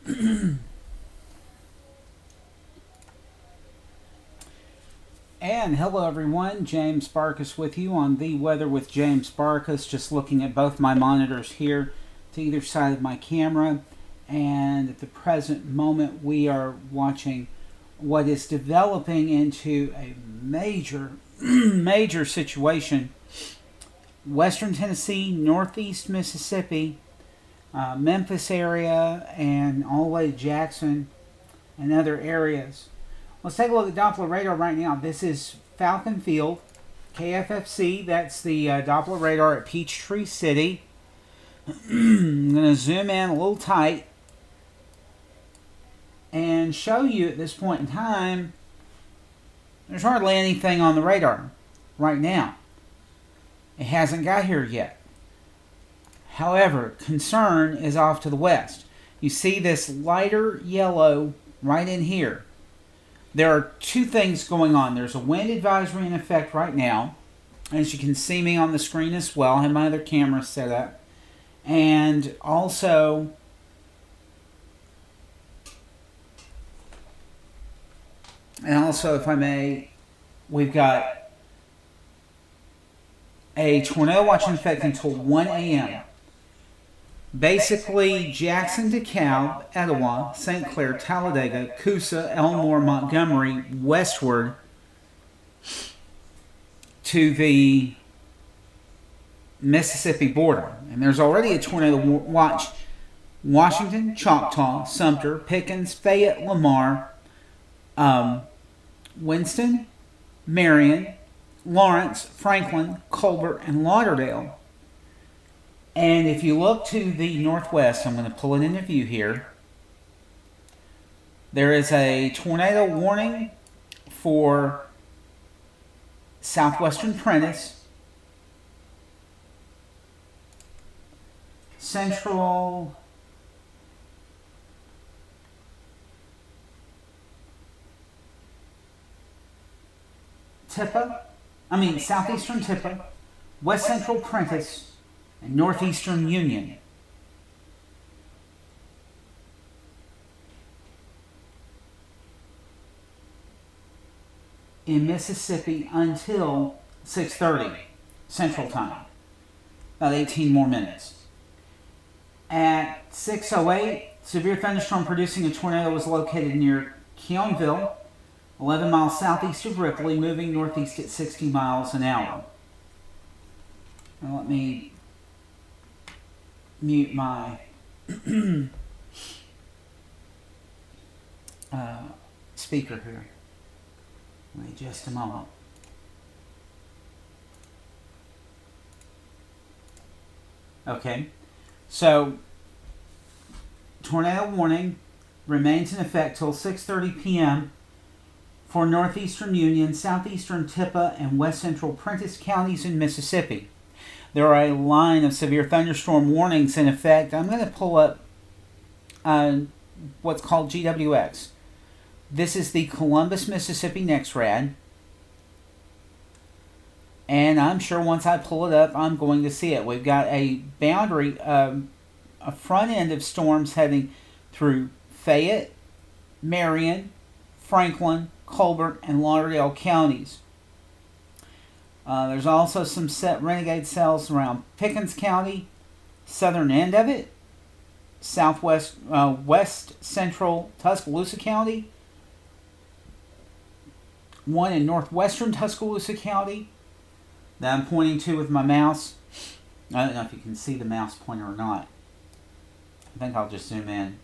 And hello everyone, James Barcus with you on The Weather with James Barcus. Just looking at both my monitors here to either side of my camera. And at the present moment we are watching what is developing into a major, major situation. Western Tennessee, Northeast Mississippi, Memphis area, and all the way to Jackson and other areas. Let's take a look at Doppler radar right now. This is Falcon Field, KFFC. That's the Doppler radar at Peachtree City. I'm going to zoom in a little tight and show you at this point in time, there's hardly anything on the radar right now. It hasn't got here yet. However, concern is off to the west. You see this lighter yellow right in here. There are two things going on. There's a wind advisory in effect right now. As you can see me on the screen as well. I have my other camera set up. And also, if I may, we've got a tornado watch in effect until 1 a.m. Basically, Jackson, DeKalb, Etowah, St. Clair, Talladega, Coosa, Elmore, Montgomery, westward to the Mississippi border. And there's already a tornado watch. Washington, Choctaw, Sumter, Pickens, Fayette, Lamar, Winston, Marion, Lawrence, Franklin, Colbert, and Lauderdale. And if you look to the northwest, I'm going to pull it into view here. There is a tornado warning for southwestern Prentiss, central southeastern Tippah, west central Prentiss, and northeastern Union. In Mississippi until 6:30 Central Time. About 18 more minutes. At 6:08, severe thunderstorm producing a tornado was located near Keonville, 11 miles southeast of Ripley, moving northeast at 60 miles an hour. Now let me mute my speaker here. Wait just a moment. Okay, so tornado warning remains in effect till 6:30 p.m. for northeastern Union, southeastern Tippah, and west central Prentiss counties in Mississippi. There are a line of severe thunderstorm warnings in effect. I'm going to pull up what's called GWX. This is the Columbus, Mississippi NEXRAD. And I'm sure once I pull it up, I'm going to see it. We've got a boundary, a front end of storms heading through Fayette, Marion, Franklin, Colbert, and Lauderdale counties. There's also some set renegade cells around Pickens County, southern end of it, southwest, west central Tuscaloosa County, one in northwestern Tuscaloosa County that I'm pointing to with my mouse. I don't know if you can see the mouse pointer or not. I think I'll just zoom in.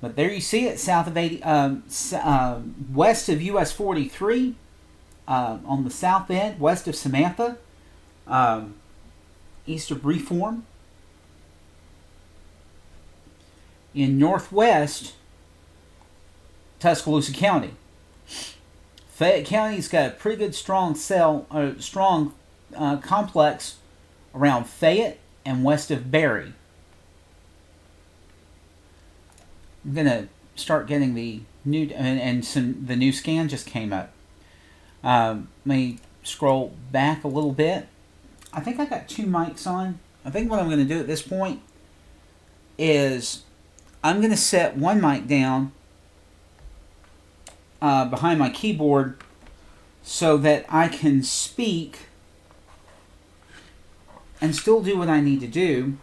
But there you see it, south of 80, west of US 43. On the south end, west of Samantha, east of Reform. In northwest Tuscaloosa County. Fayette County's got a pretty good strong complex around Fayette and west of Berry. I'm gonna start getting the new the new scan just came up. Let me scroll back a little bit. I think I got two mics on. I think what I'm going to do at this point is I'm going to set one mic down behind my keyboard so that I can speak and still do what I need to do.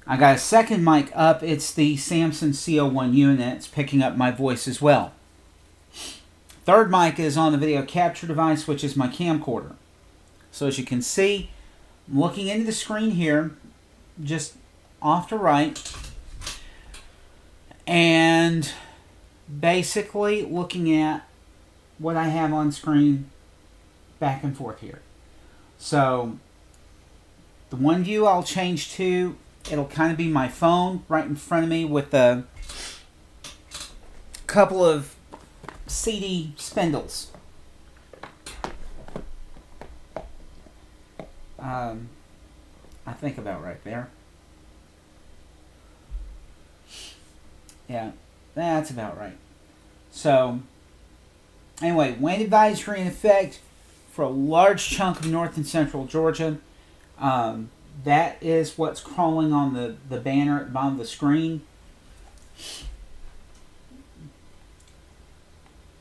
I got a second mic up. It's the Samson CO1 unit. It's picking up my voice as well. Third mic is on the video capture device, which is my camcorder. So as you can see, I'm looking into the screen here, just off to right, and basically looking at what I have on screen back and forth here. So the one view I'll change to, it'll kind of be my phone right in front of me with a couple of CD spindles. I think about right there. Yeah, that's about right. So, anyway, wind advisory in effect for a large chunk of north and central Georgia. That is what's crawling on the banner at the bottom of the screen.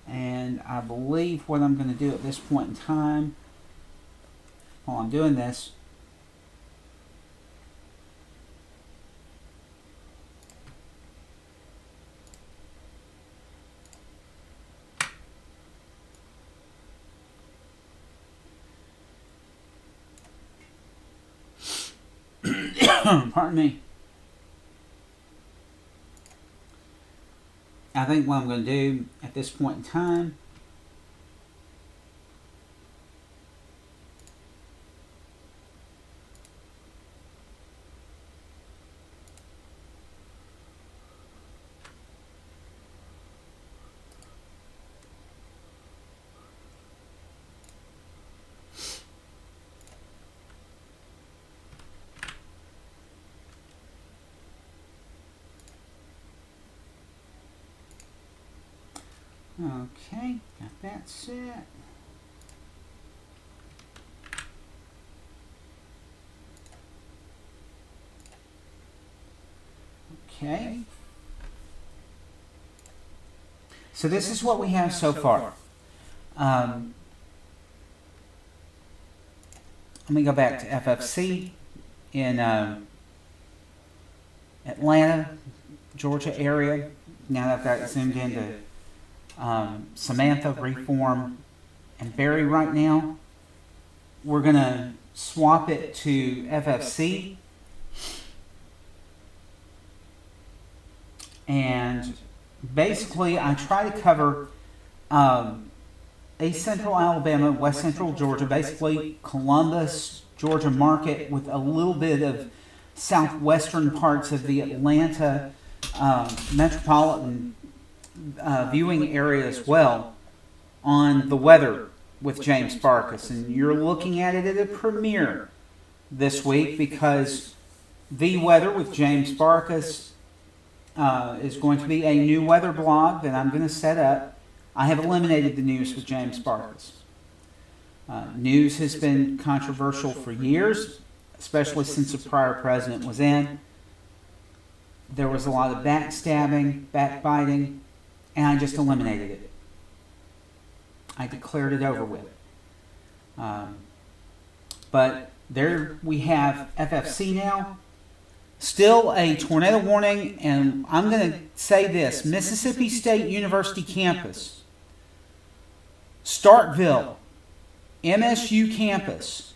And I believe what I'm going to do at this point in time, while I'm doing this, pardon me. I think what I'm going to do at this point in time, okay, got that set. Okay. So this is what we have so far. Let me go back to FFC in Atlanta, Georgia area. Now that I've got it zoomed into Samantha, Reform, and Barry right now. We're going to swap it to FFC. And basically, I try to cover East Central Alabama, West Central Georgia, basically Columbus, Georgia market, with a little bit of southwestern parts of the Atlanta metropolitan viewing area as well on the weather with James Barcus. And you're looking at it at a premiere this week because the weather with James Barcus is going to be a new weather blog that I'm going to set up. I have eliminated the news with James Barcus. News has been controversial for years, especially since the prior president was in. There was a lot of backstabbing, backbiting, and I just eliminated it. I declared it over with. But there we have FFC now. Still a tornado warning, and I'm going to say this. Mississippi State University campus, Starkville, MSU campus.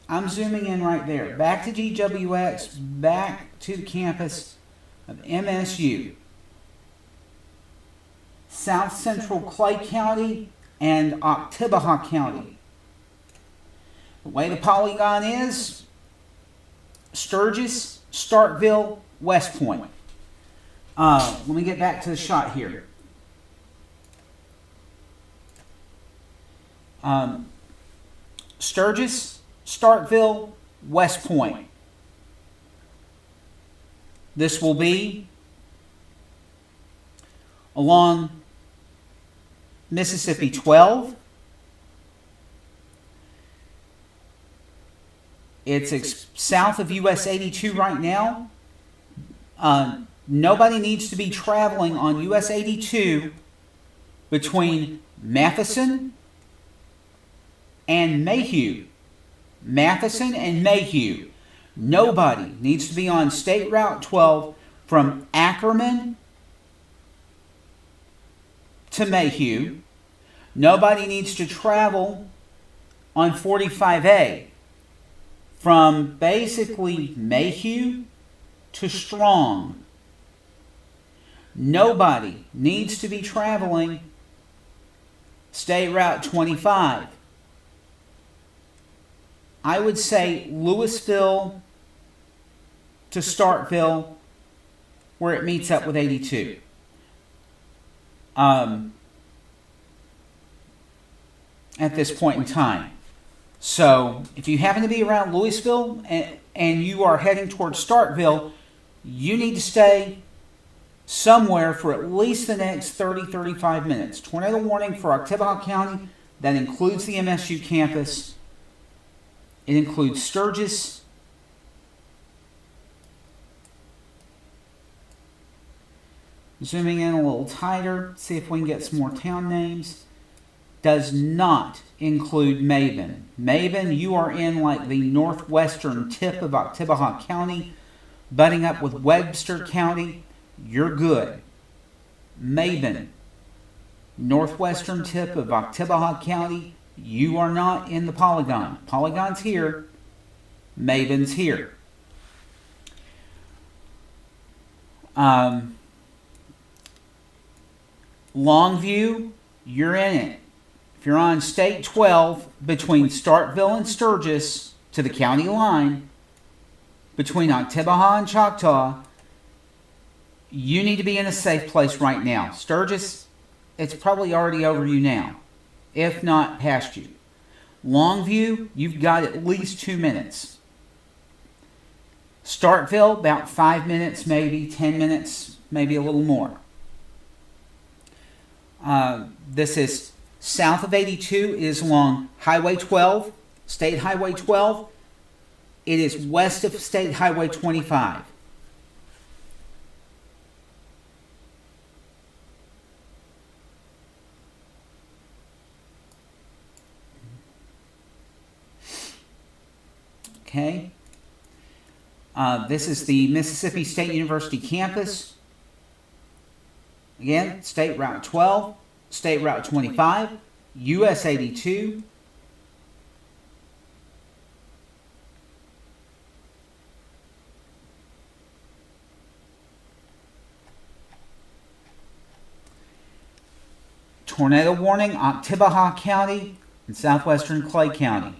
I'm zooming in right there. Back to GWX, back to the campus of MSU. South Central Clay County and Oktibbeha County. The way the polygon is, Sturgis, Starkville, West Point. Let me get back to the shot here. Sturgis, Starkville, West Point. This will be along Mississippi 12, It's south of US 82 right now. Nobody needs to be traveling on US 82 between Matheson and Mayhew. Matheson and Mayhew. Nobody needs to be on State Route 12 from Ackerman to Mayhew. Nobody needs to travel on 45A from basically Mayhew to Strong. Nobody needs to be traveling State Route 25. I would say Louisville to Starkville, where it meets up with 82. At this point in time. So, if you happen to be around Louisville and you are heading towards Starkville, you need to stay somewhere for at least the next 30-35 minutes. Tornado warning for Oktibbeha County. That includes the MSU campus. It includes Sturgis. Zooming in a little tighter, see if we can get some more town names. Does not include Maven. Maven, you are in like the northwestern tip of Oktibbeha County, butting up with Webster County. You're good. Maven, northwestern tip of Oktibbeha County. You are not in the polygon. Polygon's here. Maven's here. Longview, you're in it. If you're on State 12 between Starkville and Sturgis to the county line, between Oktibbeha and Choctaw, you need to be in a safe place right now. Sturgis, it's probably already over you now, if not past you. Longview, you've got at least 2 minutes. Starkville, about 5 minutes, maybe 10 minutes, maybe a little more. This is south of 82. It is along Highway 12, State Highway 12. It is west of State Highway 25. Okay. This is the Mississippi State University campus. Again, State Route 12, State Route 25, US 82. Tornado warning, Oktibbeha County and southwestern Clay County.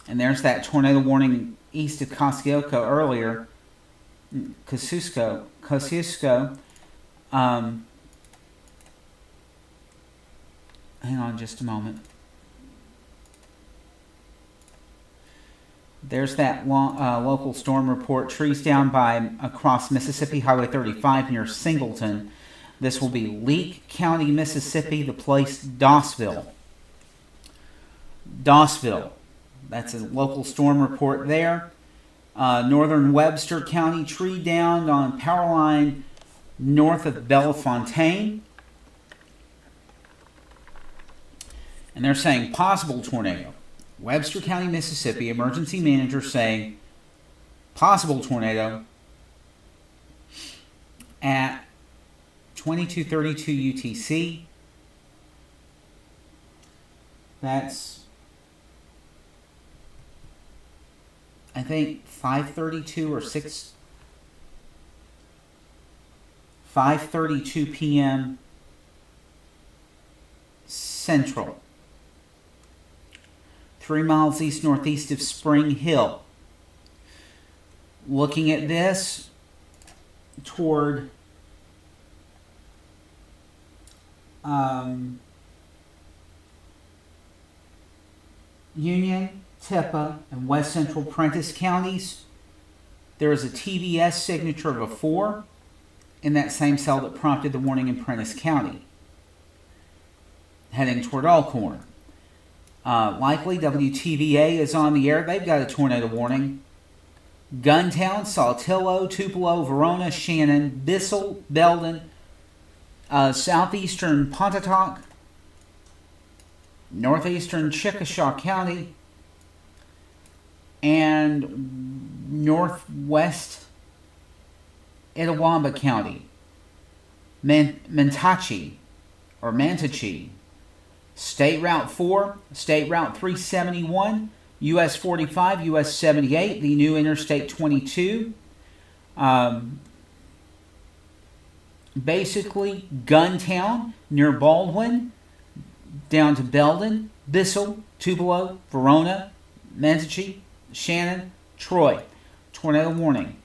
And there's that tornado warning east of Kosciuszko earlier. Kosciuszko. Hang on just a moment. There's that local storm report. Trees down by across Mississippi Highway 35 near Singleton. This will be Leake County, Mississippi. The place Dossville. Dossville. That's a local storm report there. Northern Webster County, tree down on power line north of Bellefontaine. And they're saying possible tornado. Webster County, Mississippi, emergency manager saying possible tornado at 2232 UTC. That's, I think, 5:32 or 5:32 p.m. Central. 3 miles east-northeast of Spring Hill. Looking at this toward Union, Tepa, and West Central Prentiss counties, there is a TVS signature of a 4. in that same cell that prompted the warning in Prentiss County, heading toward Alcorn. Likely WTVA is on the air. They've got a tornado warning. Guntown, Saltillo, Tupelo, Verona, Shannon, Bissell, Belden, southeastern Pontotoc, northeastern Chickasha County, and northwest Itawamba County, Manatee, State Route 4, State Route 371, US 45, US 78, the new Interstate 22. Basically, Guntown near Baldwin, down to Belden, Bissell, Tupelo, Verona, Manatee, Shannon, Troy. Tornado warning.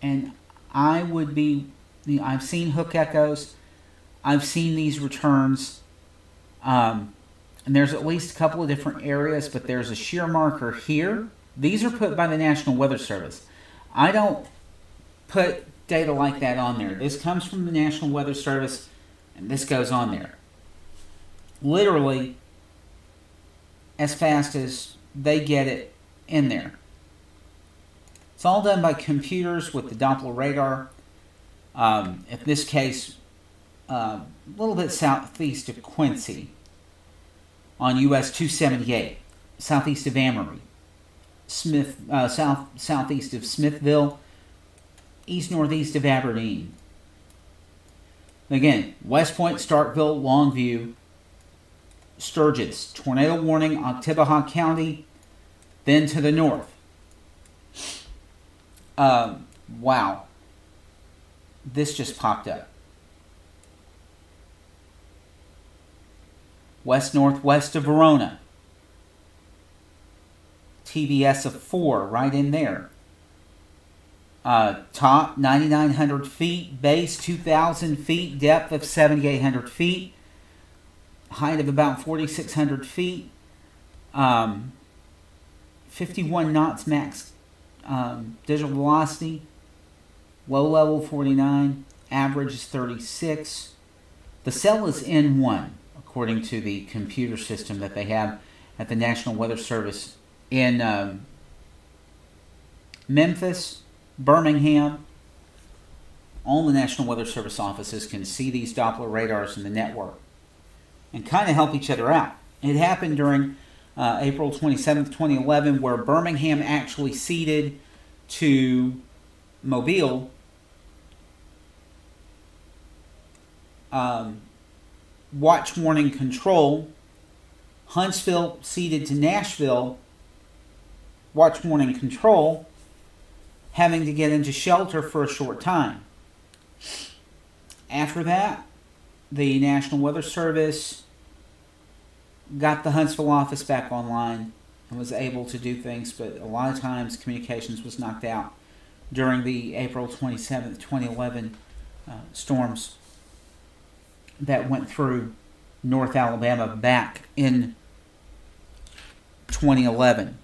And I've seen hook echoes. I've seen these returns. And there's at least a couple of different areas, but there's a shear marker here. These are put by the National Weather Service. I don't put data like that on there. This comes from the National Weather Service, and this goes on there. Literally, as fast as they get it in there. It's all done by computers with the Doppler radar. In this case, a little bit southeast of Quincy on US 278, southeast of Amory, southeast of Smithville, east-northeast of Aberdeen. Again, West Point, Starkville, Longview, Sturgis, tornado warning, Oktibbeha County, then to the north. Wow. This just popped up. West-northwest of Verona. TVS of 4 right in there. Top 9,900 feet, base 2,000 feet, depth of 7,800 feet, height of about 4,600 feet, 51 knots max digital velocity, low level 49, average is 36. The cell is N1, according to the computer system that they have at the National Weather Service in Memphis, Birmingham. All the National Weather Service offices can see these Doppler radars in the network and kind of help each other out. It happened during April 27th, 2011, where Birmingham actually ceded to Mobile watch warning control. Huntsville ceded to Nashville watch warning control, having to get into shelter for a short time. After that, the National Weather Service got the Huntsville office back online and was able to do things, but a lot of times communications was knocked out during the April 27th, 2011 storms that went through North Alabama back in 2011.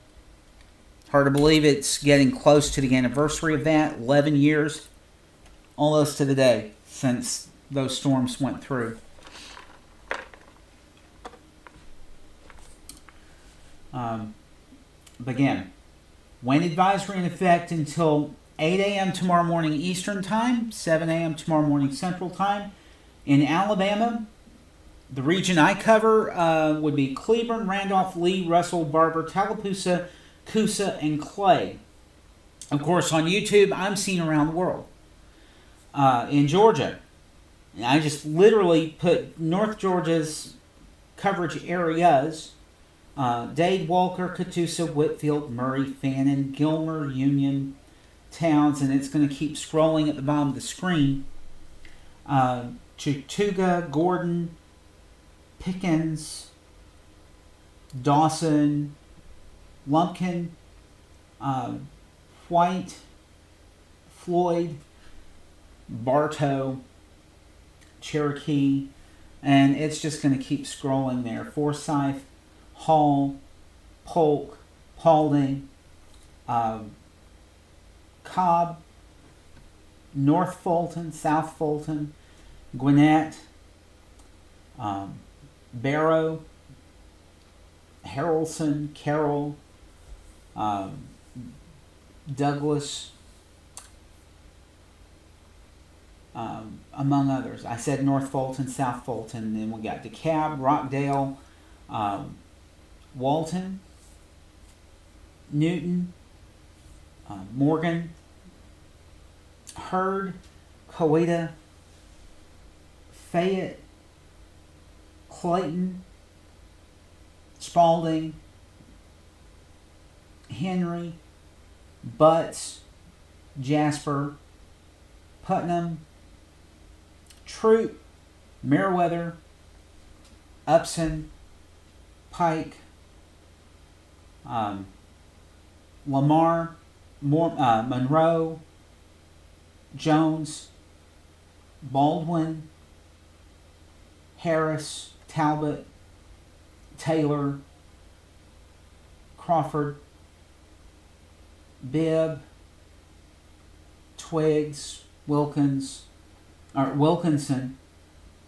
Hard to believe it's getting close to the anniversary of that. 11 years, almost to the day, since those storms went through. But again, wind advisory in effect until 8 a.m. tomorrow morning Eastern Time, 7 a.m. tomorrow morning Central Time. In Alabama, the region I cover would be Cleburne, Randolph, Lee, Russell, Barber, Tallapoosa, Coosa, and Clay. Of course, on YouTube, I'm seen around the world. In Georgia, I just literally put North Georgia's coverage areas. Dade, Walker, Catoosa, Whitfield, Murray, Fannin, Gilmer, Union, Towns, and it's going to keep scrolling at the bottom of the screen. Chattooga, Gordon, Pickens, Dawson, Lumpkin, White, Floyd, Bartow, Cherokee, and it's just going to keep scrolling there. Forsyth, Hall, Polk, Paulding, Cobb, North Fulton, South Fulton, Gwinnett, Barrow, Harrelson, Carroll, Douglas, among others. I said North Fulton, South Fulton, then we got DeKalb, Rockdale, Walton, Newton, Morgan, Hurd, Coweta, Fayette, Clayton, Spalding, Henry, Butts, Jasper, Putnam, Troop, Meriwether, Upson, Pike, Lamar, Monroe, Jones, Baldwin, Harris, Talbot, Taylor, Crawford, Bibb, Twiggs, Wilkinson,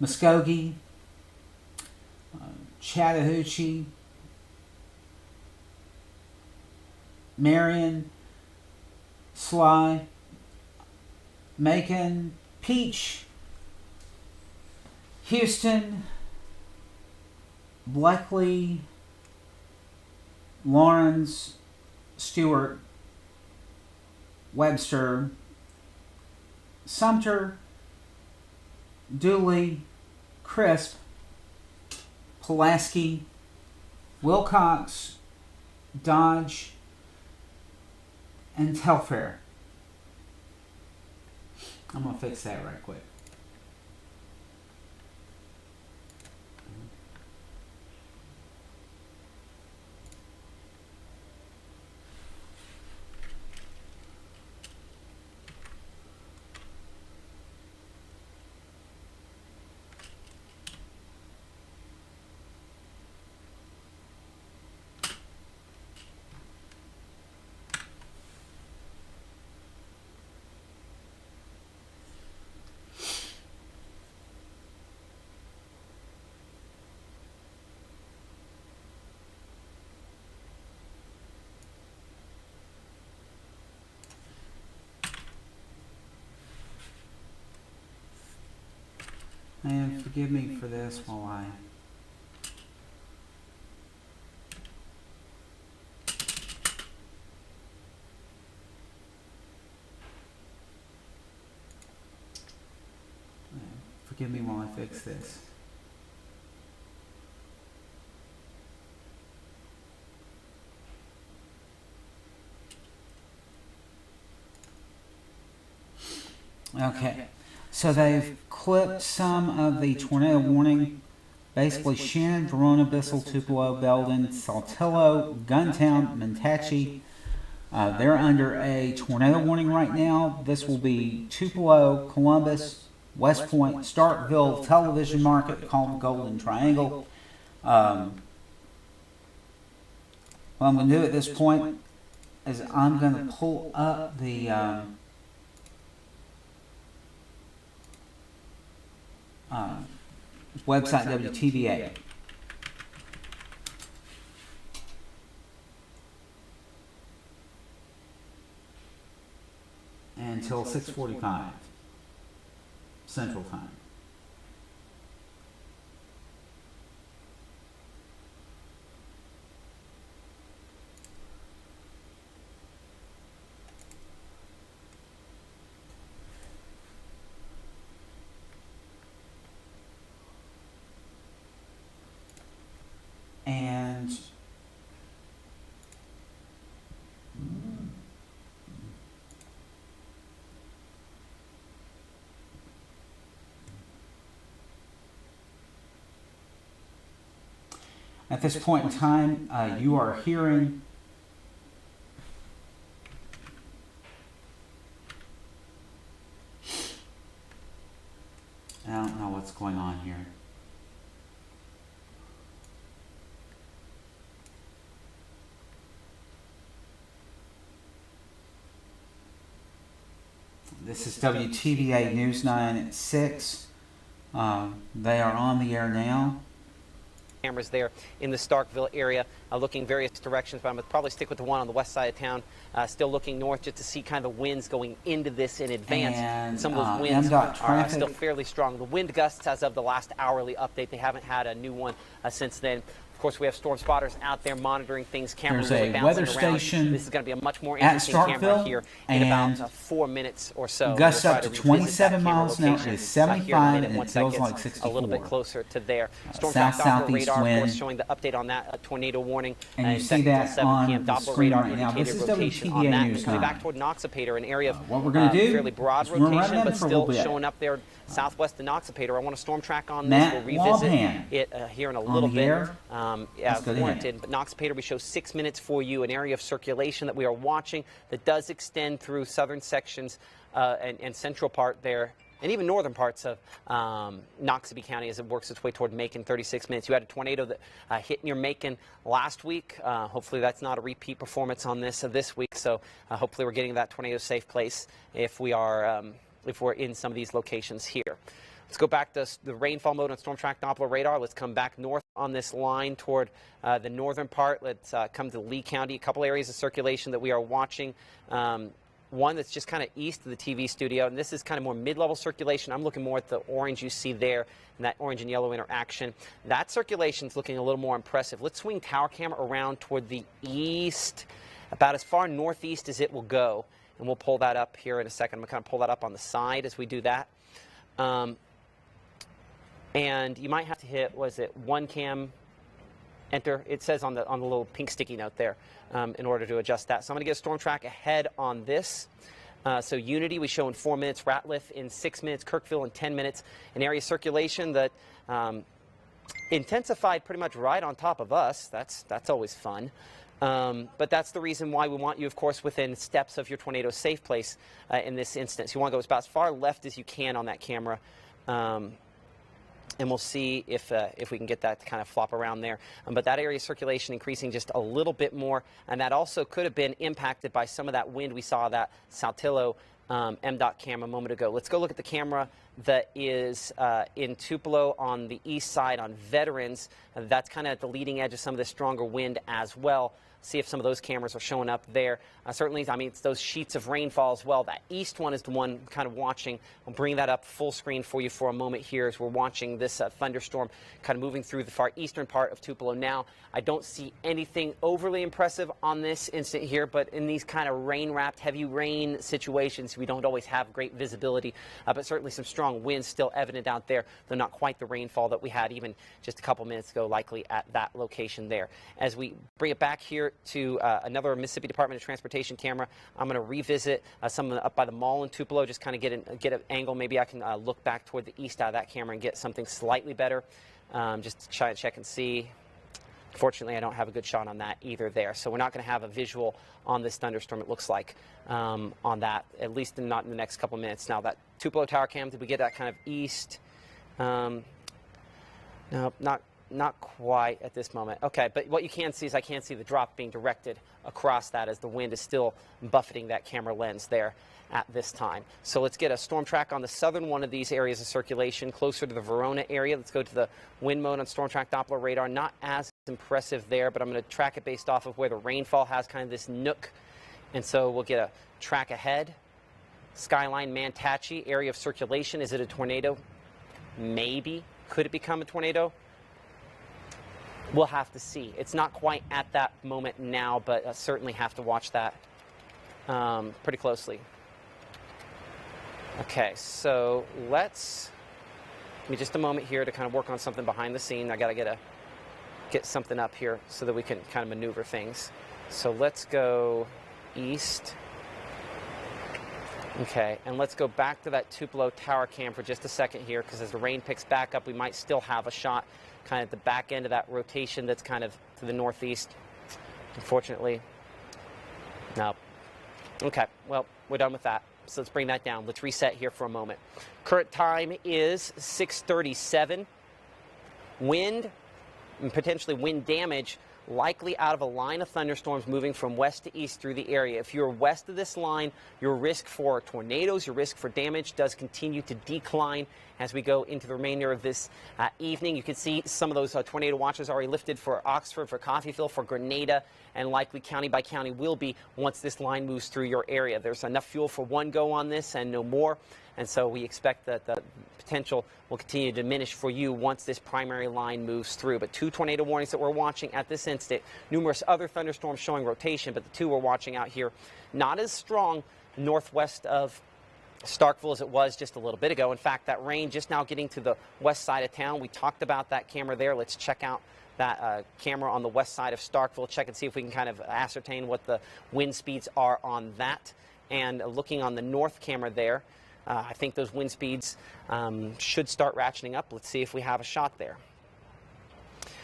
Muskogee, Chattahoochee, Marion, Sly, Macon, Peach, Houston, Bleckley, Lawrence, Stewart, Webster, Sumter, Dooley, Crisp, Pulaski, Wilcox, Dodge, and Telfair. I'm going to fix that right quick. And forgive me for this while I fix this. Okay. So they've clipped some of the tornado warning. Basically, Shannon, Verona, Bissell, Tupelo, Belden, Saltillo, Guntown, Mentachie. They're under a tornado warning right now. This will be Tupelo, Columbus, West Point, Starkville, Television Market, called Golden Triangle. What I'm going to do at this point is I'm going to pull up the website WTVA. Until 6:45 Central Time. And at this point in time, you are hearing I don't know what's going on here. This is WTVA News 9 at 6. They are on the air now. Cameras there in the Starkville area, looking various directions, but I'm going to probably stick with the one on the west side of town, still looking north just to see kind of the winds going into this in advance. And some of those winds MDOT are still fairly strong. The wind gusts as of the last hourly update, they haven't had a new one since then. Of course, we have storm spotters out there monitoring things. Cameras There's a weather station. This is going to be a much more interesting camera here in about 4 minutes or so. Gusts up to 27 miles an hour. It is 75 and it feels like 64. A little bit closer to there. Storm South-southeast radar, wind. Of course, showing the update on that tornado warning. And you see that on the screen right now. This is WTVA News 9. Back toward Noxapater, an area of what we're going to do fairly broad rotation, but still showing up there southwest of Noxapater. I want to storm track on this. We'll revisit it here in a little bit. Warranted, but Noxapater, we show 6 minutes for you, an area of circulation that we are watching that does extend through southern sections and central part there, and even northern parts of Noxubee County as it works its way toward Macon. 36 minutes. You had a tornado that hit near Macon last week. Hopefully that's not a repeat performance on this week. So hopefully we're getting that tornado safe place if we are if we're in some of these locations here. Let's go back to the rainfall mode on Storm Track Doppler radar. Let's come back north on this line toward the northern part. Let's come to Lee County. A couple areas of circulation that we are watching. One that's just kind of east of the TV studio, and this is kind of more mid-level circulation. I'm looking more at the orange you see there, and that orange and yellow interaction. That circulation's looking a little more impressive. Let's swing tower camera around toward the east, about as far northeast as it will go, and we'll pull that up here in a second. I'm going to kind of pull that up on the side as we do that. And you might have to hit, was it one cam, enter? It says on the little pink sticky note there in order to adjust that. So I'm going to get a storm track ahead on this. So Unity we show in 4 minutes, Ratliff in 6 minutes, Kirkville in 10 minutes. An area circulation that intensified pretty much right on top of us. That's always fun. But that's the reason why we want you, of course, within steps of your tornado safe place in this instance. You want to go about as far left as you can on that camera. And we'll see if we can get that to kind of flop around there. But that area of circulation increasing just a little bit more, and that also could have been impacted by some of that wind we saw that Saltillo MDOT camera a moment ago. Let's go look at the camera that is in Tupelo on the east side on Veterans. That's kind of at the leading edge of some of the stronger wind as well. See if some of those cameras are showing up there. Certainly, I mean, it's those sheets of rainfall as well. That east one is the one kind of watching. I'll bring that up full screen for you for a moment here as we're watching this thunderstorm kind of moving through the far eastern part of Tupelo now. I don't see anything overly impressive on this instant here, but in these kind of rain-wrapped, heavy rain situations, we don't always have great visibility, but certainly some strong winds still evident out there, though not quite the rainfall that we had even just a couple minutes ago, likely at that location there. As we bring it back here to another Mississippi Department of Transportation camera, I'm going to revisit some of up by the mall in Tupelo, just kind of get an angle. Maybe I can look back toward the east out of that camera and get something slightly better, just to try and check and see. Fortunately, I don't have a good shot on that either there, so we're not going to have a visual on this thunderstorm, it looks like, on that, at least not in the next couple minutes. Now, that Tupelo tower cam, did we get that kind of east? No, not quite at this moment. Okay, but what you can see is I can see the drop being directed across that as the wind is still buffeting that camera lens there at this time. So let's get a storm track on the southern one of these areas of circulation, closer to the Verona area. Let's go to the wind mode on Storm Track Doppler radar. Not as impressive there, but I'm going to track it based off of where the rainfall has kind of this nook. And so we'll get a track ahead. Skyline, Mantachi, area of circulation. Is it a tornado? Maybe. Could it become a tornado? We'll have to see. It's not quite at that moment now, but certainly have to watch that pretty closely. Okay, so give me just a moment here to kind of work on something behind the scene. I got to get something up here so that we can kind of maneuver things. So let's go east. Okay, and let's go back to that Tupelo tower cam for just a second here, because as the rain picks back up, we might still have a shot kind of at the back end of that rotation that's kind of to the northeast. Unfortunately, no. Okay, well, we're done with that. So let's bring that down. Let's reset here for a moment. Current time is 6:37. Wind and potentially wind damage likely out of a line of thunderstorms moving from west to east through the area. If you're west of this line, your risk for tornadoes, your risk for damage does continue to decline as we go into the remainder of this evening. You can see some of those tornado watches already lifted for Oxford, for Coffeyville, for Grenada, and likely county by county will be once this line moves through your area. There's enough fuel for one go on this and no more, and so we expect that the potential will continue to diminish for you once this primary line moves through. But 2 tornado warnings that we're watching at this instant. Numerous other thunderstorms showing rotation, but the 2 we're watching out here, not as strong northwest of Starkville as it was just a little bit ago. In fact, that rain just now getting to the west side of town. We talked about that camera there. Let's check out that camera on the west side of Starkville. Check and see if we can kind of ascertain what the wind speeds are on that. And looking on the north camera there, I think those wind speeds should start ratcheting up. Let's see if we have a shot there.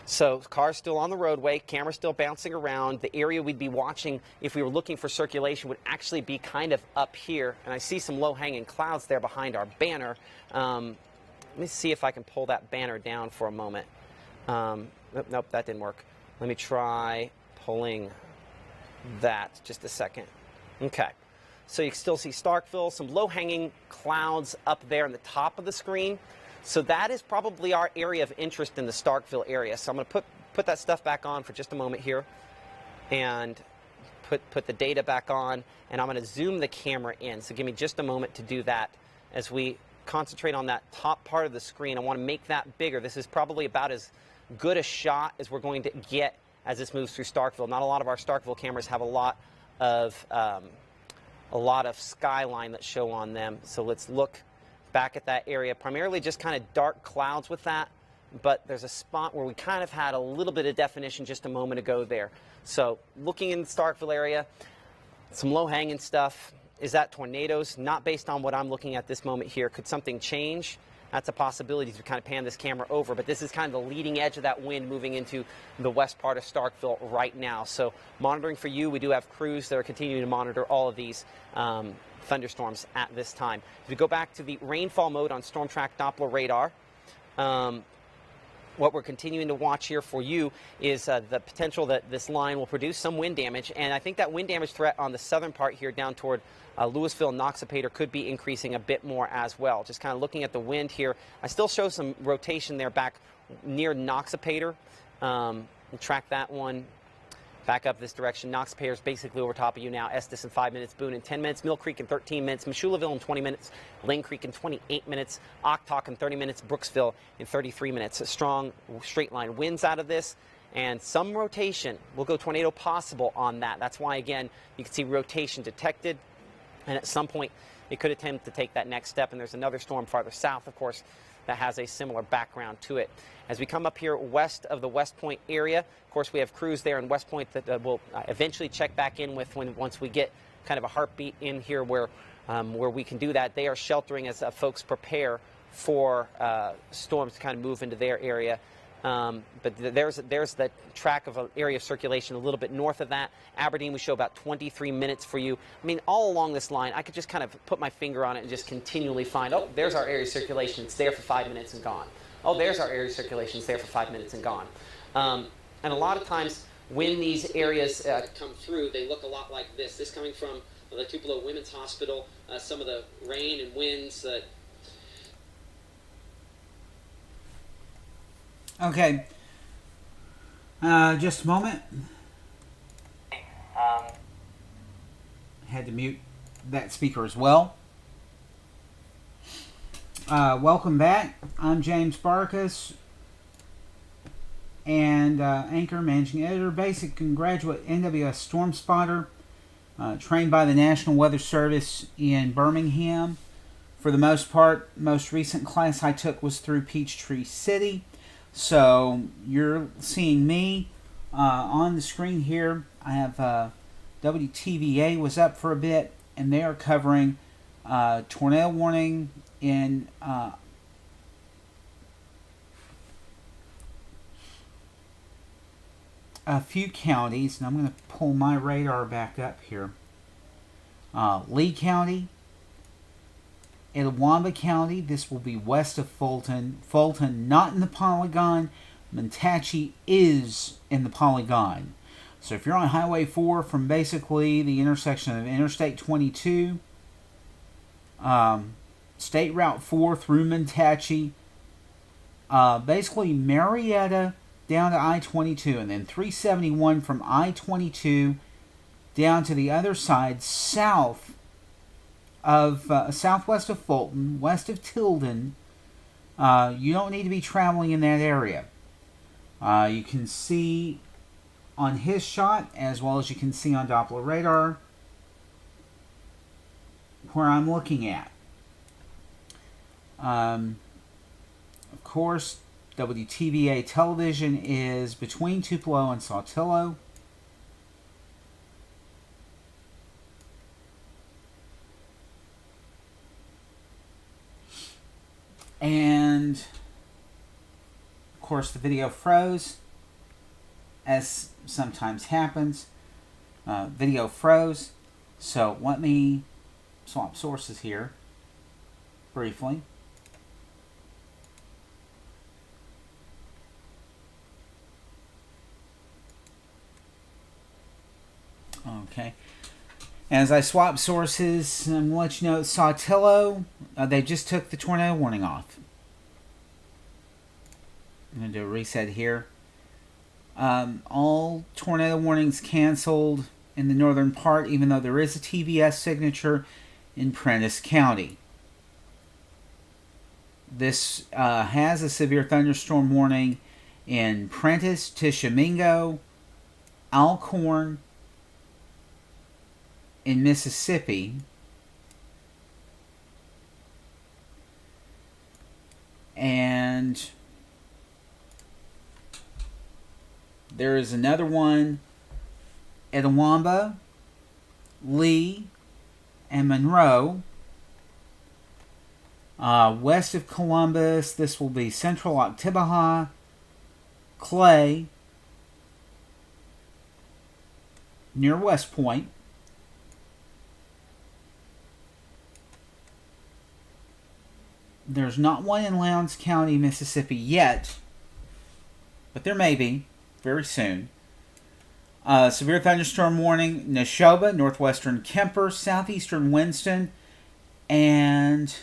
So car's still on the roadway, camera's still bouncing around. The area we'd be watching if we were looking for circulation would actually be kind of up here. And I see some low-hanging clouds there behind our banner. Let me see if I can pull that banner down for a moment. Nope, that didn't work. Let me try pulling that just a second. Okay. So you can still see Starkville, some low-hanging clouds up there on the top of the screen. So that is probably our area of interest in the Starkville area. So I'm going to put that stuff back on for just a moment here and put the data back on, and I'm going to zoom the camera in. So give me just a moment to do that as we concentrate on that top part of the screen. I want to make that bigger. This is probably about as good a shot as we're going to get as this moves through Starkville. Not a lot of our Starkville cameras have a lot of skyline that show on them. So let's look back at that area. Primarily just kind of dark clouds with that, but there's a spot where we kind of had a little bit of definition just a moment ago there. So looking in the Starkville area, some low-hanging stuff. Is that tornadoes? Not based on what I'm looking at this moment here. Could something change? That's a possibility to kind of pan this camera over, but this is kind of the leading edge of that wind moving into the west part of Starkville right now. So monitoring for you, we do have crews that are continuing to monitor all of these thunderstorms at this time. If we go back to the rainfall mode on Storm Track Doppler radar, what we're continuing to watch here for you is the potential that this line will produce some wind damage, and I think that wind damage threat on the southern part here down toward Louisville and Noxapater could be increasing a bit more as well. Just kind of looking at the wind here, I still show some rotation there back near Noxapater. We'll track that one back up this direction. Noxapater is basically over top of you now. Estes in 5 minutes, Boone in 10 minutes, Mill Creek in 13 minutes, Meshulaville in 20 minutes, Lane Creek in 28 minutes, Octok in 30 minutes, Brooksville in 33 minutes. A strong straight line winds out of this, and some rotation. We'll go tornado possible on that. That's why, again, you can see rotation detected, and at some point it could attempt to take that next step. And there's another storm farther south, of course, that has a similar background to it. As we come up here west of the West Point area, of course, we have crews there in West Point that we'll eventually check back in with once we get kind of a heartbeat in here where we can do that. They are sheltering as folks prepare for storms to kind of move into their area. But there's the track of an area of circulation a little bit north of that. Aberdeen, we show about 23 minutes for you. I mean, all along this line, I could just kind of put my finger on it and just continually find, oh, there's our area of circulation. It's there for 5 minutes and gone. Oh, there's our area of circulation. It's there for 5 minutes and gone. And a lot of times when these areas come through, they look a lot like this. This coming from the Tupelo Women's Hospital, some of the rain and winds that... Okay, just a moment. Had to mute that speaker as well. Welcome back. I'm James Barcus, and anchor, managing editor, basic and graduate NWS storm spotter, trained by the National Weather Service in Birmingham. For the most part, most recent class I took was through Peachtree City. So you're seeing me on the screen here. I have WTVA was up for a bit, and they are covering tornado warning in a few counties. And I'm going to pull my radar back up here. Lee County, Itawamba County. This will be west of Fulton. Fulton, not in the Polygon, Mentachie is in the polygon. So if you're on Highway 4 from basically the intersection of Interstate 22, State Route 4 through Mentachie, basically Marietta down to I-22, and then 371 from I-22 down to the other side, south of southwest of Fulton, west of Tilden. You don't need to be traveling in that area. You can see on his shot, as well as you can see on Doppler radar, where I'm looking at. Of course, WTVA television is between Tupelo and Saltillo. And of course the video froze, as sometimes happens. Video froze, so let me swap sources here briefly. Okay. As I swap sources, I'm going to let you know Saltillo, they just took the tornado warning off. I'm going to do a reset here. All tornado warnings canceled in the northern part, even though there is a TVS signature in Prentiss County. This has a severe thunderstorm warning in Prentiss, Tishomingo, Alcorn, in Mississippi, and there is another one at Itawamba, Lee, and Monroe. West of Columbus, this will be Central Oktibbeha, Clay, near West Point. There's not one in Lowndes County, Mississippi yet, but there may be very soon. Severe thunderstorm warning, Neshoba, northwestern Kemper, southeastern Winston, and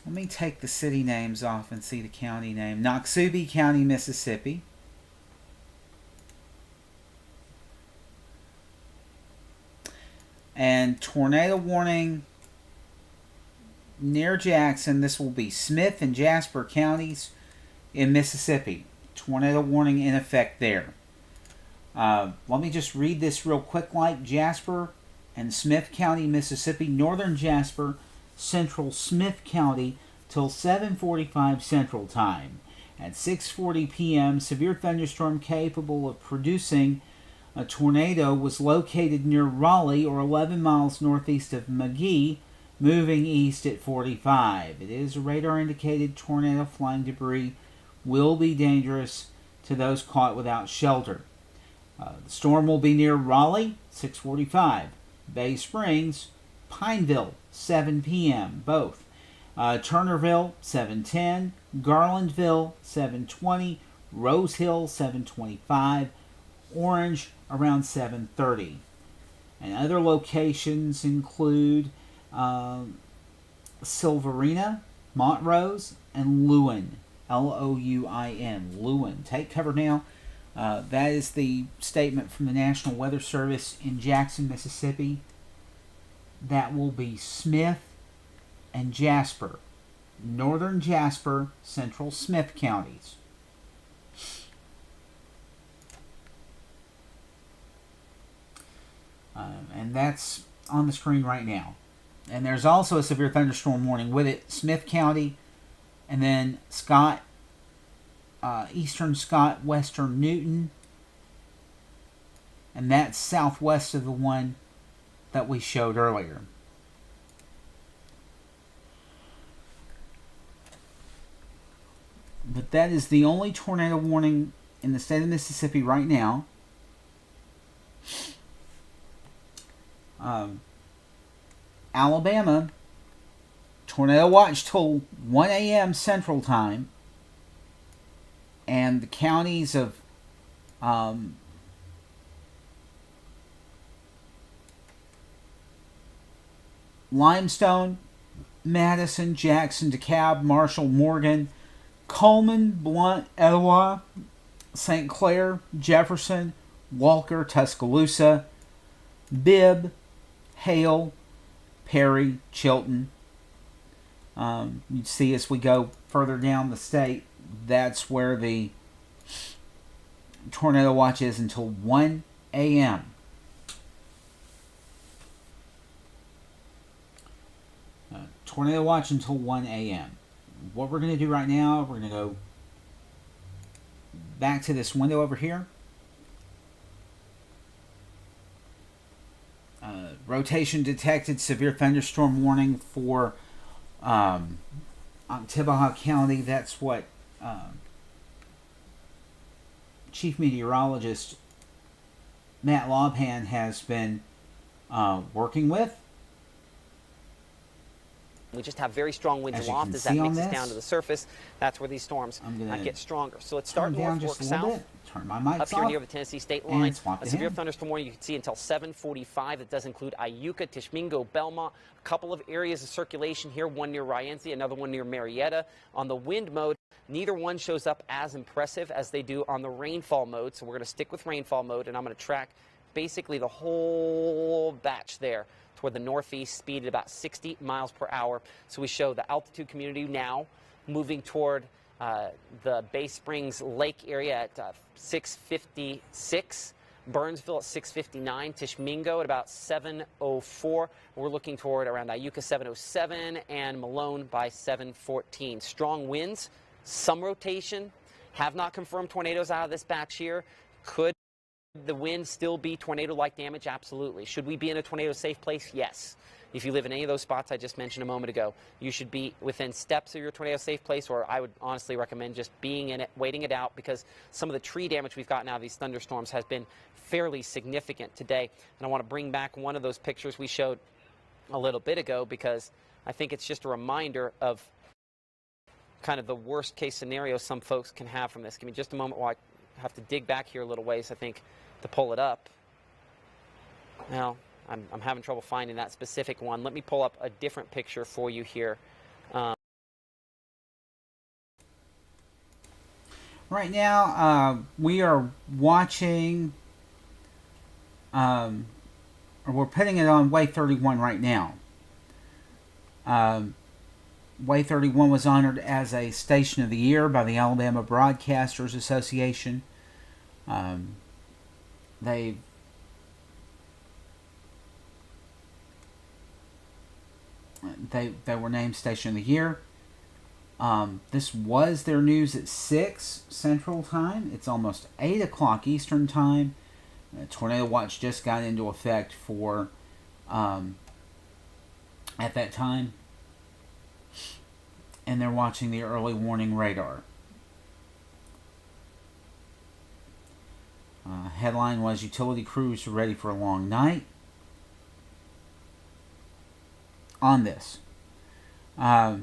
let me take the city names off and see the county name. Noxubee County, Mississippi. And tornado warning near Jackson. This will be Smith and Jasper counties in Mississippi. Tornado warning in effect there. Let me just read this real quick like Jasper and Smith County, Mississippi. Northern Jasper, Central Smith County till 7:45 Central Time. At 6:40 p.m., severe thunderstorm capable of producing a tornado was located near Raleigh, or 11 miles northeast of McGee, moving east at 45. It is a radar-indicated tornado. Flying debris will be dangerous to those caught without shelter. The storm will be near Raleigh, 6:45. Bay Springs, Pineville, 7 p.m. both. Turnerville, 7:10. Garlandville, 7:20. Rose Hill, 7:25. Orange, around 7:30. And other locations include Silverina, Montrose, and Lewin. L-O-U-I-N. Lewin. Take cover now. That is the statement from the National Weather Service in Jackson, Mississippi. That will be Smith and Jasper. Northern Jasper, Central Smith counties. And that's on the screen right now. And there's also a severe thunderstorm warning with it. Smith County, and then Scott, Eastern Scott, Western Newton. And that's southwest of the one that we showed earlier. But that is the only tornado warning in the state of Mississippi right now. Alabama, tornado watch till 1 a.m. Central Time. And the counties of Limestone, Madison, Jackson, DeKalb, Marshall, Morgan, Coleman, Blount, Etowah, St. Clair, Jefferson, Walker, Tuscaloosa, Bibb, Hale, Perry, Chilton. You see as we go further down the state, that's where the tornado watch is until 1 a.m. Tornado watch until 1 a.m. What we're going to do right now, we're going to go back to this window over here. Rotation detected, severe thunderstorm warning for Oktibbeha County. That's what Chief Meteorologist Matt Lobhan has been working with. We just have very strong winds aloft as that makes it down to the surface. That's where these storms get stronger. So let's start north, work south. Turn my mics up here near the Tennessee state line. A severe hand. thunderstorm warning you can see until 7:45. That does include Iuka, Tishmingo, Belmont. A couple of areas of circulation here, one near Rienzi, another one near Marietta. On the wind mode, neither one shows up as impressive as they do on the rainfall mode. So we're going to stick with rainfall mode, and I'm going to track basically the whole batch there toward the northeast, speed at about 60 miles per hour. So we show the altitude community now moving toward the Bay Springs Lake area at 656, Burnsville at 659, Tishmingo at about 704. We're looking toward around Iuka 707 and Malone by 714. Strong winds, some rotation, have not confirmed tornadoes out of this batch here. Could the wind still be tornado-like damage? Absolutely. Should we be in a tornado-safe place? Yes. If you live in any of those spots I just mentioned a moment ago, you should be within steps of your tornado-safe place, or I would honestly recommend just being in it, waiting it out, because some of the tree damage we've gotten out of these thunderstorms has been fairly significant today. And I want to bring back one of those pictures we showed a little bit ago, because I think it's just a reminder of kind of the worst-case scenario some folks can have from this. Give me just a moment while I have to dig back here a little ways, I think, to pull it up. Now, I'm having trouble finding that specific one. Let me pull up a different picture for you here. Right now, we are watching, or we're putting it on Way 31 right now. Way 31 was honored as a Station of the Year by the Alabama Broadcasters Association. They were named Station of the Year. This was their news at 6 Central Time. It's almost 8 o'clock Eastern Time. Tornado watch just got into effect for at that time. And they're watching the early warning radar. Headline was, utility crews are ready for a long night. On this. I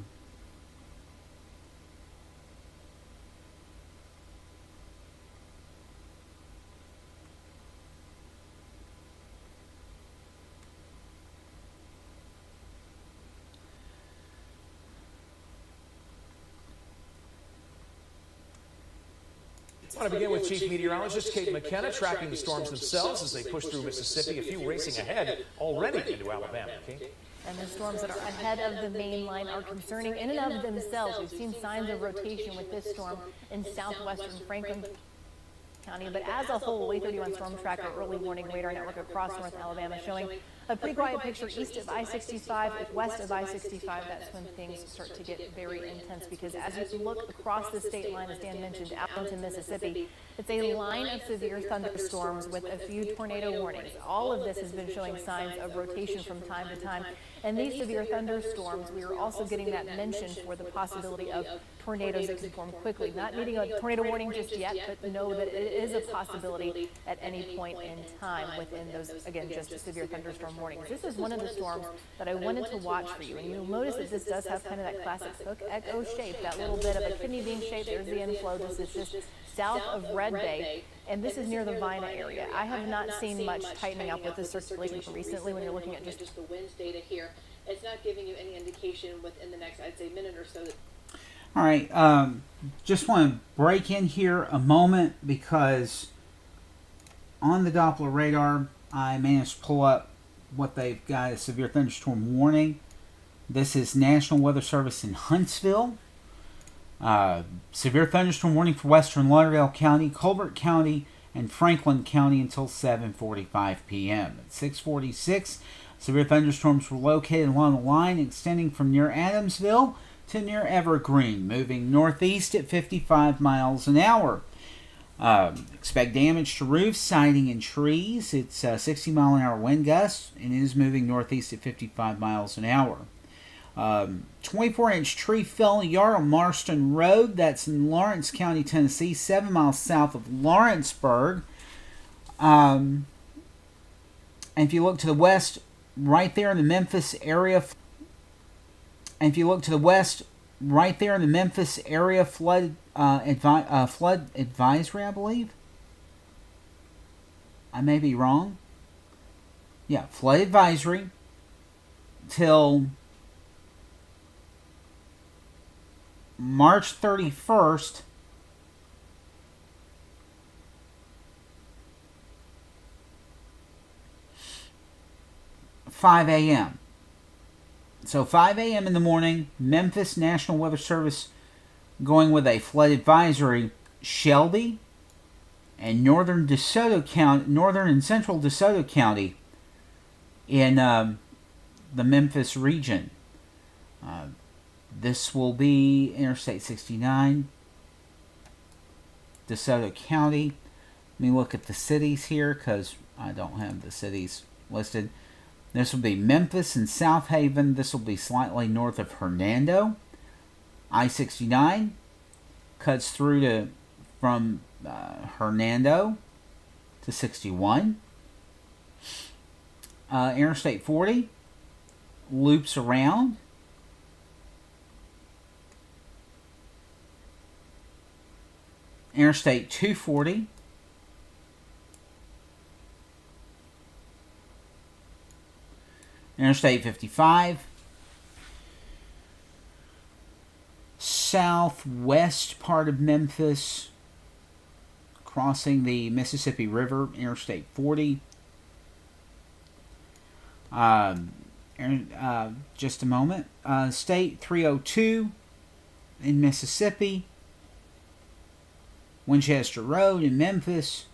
want to begin with Chief Meteorologist Kate McKenna tracking the storms themselves as they push through Mississippi. A few racing ahead already into Alabama. Kate? And the storms that are ahead of the main line are concerning in and of themselves. We've seen signs of rotation with this storm in southwestern Franklin County. But as a whole, Way 31 Storm Tracker early warning radar network across North Alabama showing a pretty quiet picture east of I-65. If west of I-65, that's when things start to get very intense, because as you look across the state line, as Dan mentioned, out into Mississippi, it's a line of severe thunderstorms with a few tornado warnings. All of this has been showing signs of rotation from time to time. And these severe thunderstorms, we are also getting that mention for the possibility of tornadoes that can form quickly. Not needing a tornado warning just yet, but know that it is a possibility at any point in time within those, again, just severe thunderstorm warnings. This is one of the storms that I wanted to watch for you. And you'll notice that this does have kind of that classic hook echo shape, that little bit of a kidney bean shape. There's the inflow. This is just south of Red Bay, and this is near the Vina area. I have not seen much tightening up with this circulation recently when you're looking at just the winds data here. It's not giving you any indication within the next, I'd say, minute or so. All right, just want to break in here a moment because on the Doppler radar, I managed to pull up what they've got, a severe thunderstorm warning. This is National Weather Service in Huntsville. Severe thunderstorm warning for western Lauderdale County, Colbert County, and Franklin County until 7:45 p.m. At 6:46, severe thunderstorms were located along the line extending from near Adamsville to near Evergreen, moving northeast at 55 miles an hour. Expect damage to roofs, siding, and trees. It's 60 mile an hour wind gusts, and it is moving northeast at 55 miles an hour. 24-inch tree fell in a yard on Marston Road. That's in Lawrence County, Tennessee, 7 miles south of Lawrenceburg. And if you look to the west, right there in the Memphis area, flood advisory, I believe. I may be wrong. Yeah, flood advisory till March 31st. $5 a.m. So 5 a.m. in the morning, Memphis National Weather Service going with a flood advisory. Shelby and northern DeSoto County, northern and central DeSoto County in the Memphis region. This will be Interstate 69, DeSoto County. Let me look at the cities here because I don't have the cities listed. This will be Memphis and South Haven. This will be slightly north of Hernando. I-69 cuts through from Hernando to 61. Interstate 40 loops around. Interstate 240. Interstate 55. Southwest part of Memphis, crossing the Mississippi River, Interstate 40. Just a moment. State 302 in Mississippi. Winchester Road in Memphis.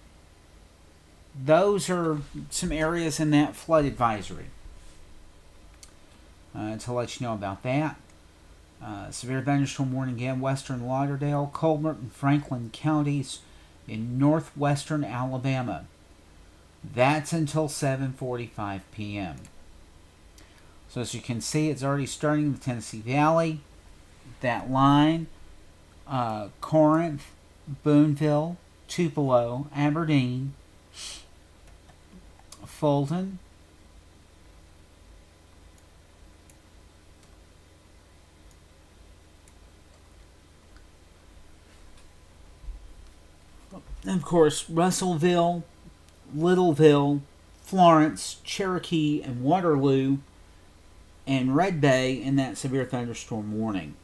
Those are some areas in that flood advisory. To let you know about that. Severe thunderstorm warning again, western Lauderdale, Colbert, and Franklin counties in northwestern Alabama. That's until 7:45 p.m. So as you can see, it's already starting in the Tennessee Valley. That line, Corinth, Boonville, Tupelo, Aberdeen, Fulton, and of course, Russellville, Littleville, Florence, Cherokee, and Waterloo, and Red Bay in that severe thunderstorm warning.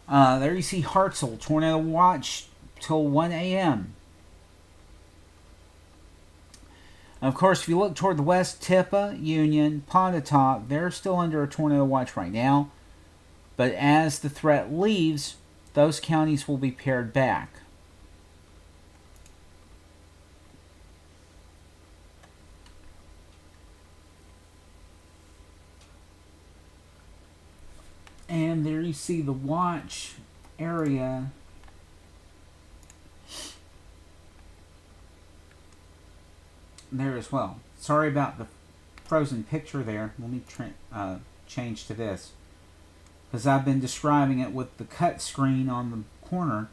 There you see Hartselle, tornado watch till 1 a.m. Of course, if you look toward the west, Tippah, Union, Pontotoc, they're still under a tornado watch right now. But as the threat leaves, those counties will be pared back. And there you see the watch area there as well. Sorry about the frozen picture there. Let me change to this, because I've been describing it with the cut screen on the corner.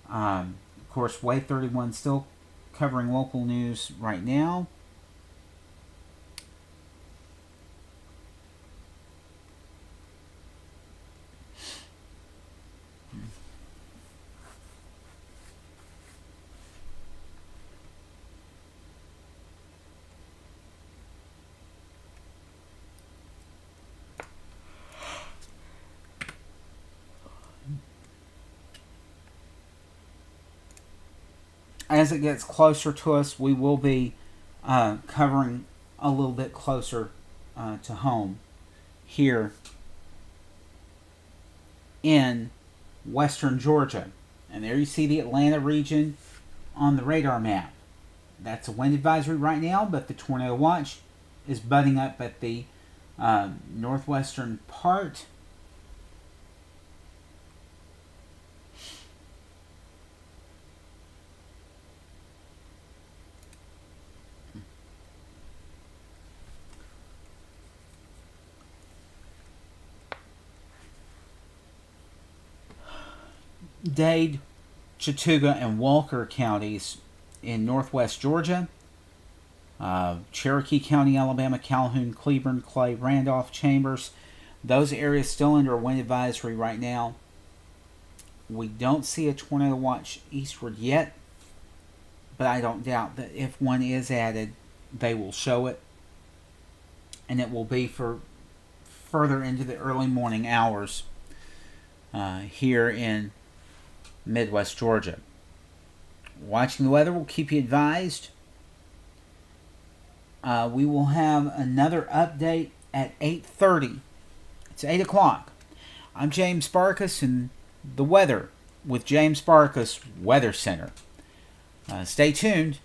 Of course, Wave 31 still covering local news right now. as it gets closer to us, we will be covering a little bit closer to home here in western Georgia. And there you see the Atlanta region on the radar map. That's a wind advisory right now, but the tornado watch is budding up at the northwestern part. Dade, Chattooga, and Walker counties in northwest Georgia. Cherokee County, Alabama, Calhoun, Cleburne, Clay, Randolph, Chambers. Those areas still under a wind advisory right now. We don't see a tornado watch eastward yet, but I don't doubt that if one is added, they will show it. And it will be for further into the early morning hours here in Midwest Georgia. Watching the weather will keep you advised. We will have another update at 8:30. It's 8 o'clock. I'm James Barcus, and the weather with James Barcus Weather Center. Stay tuned.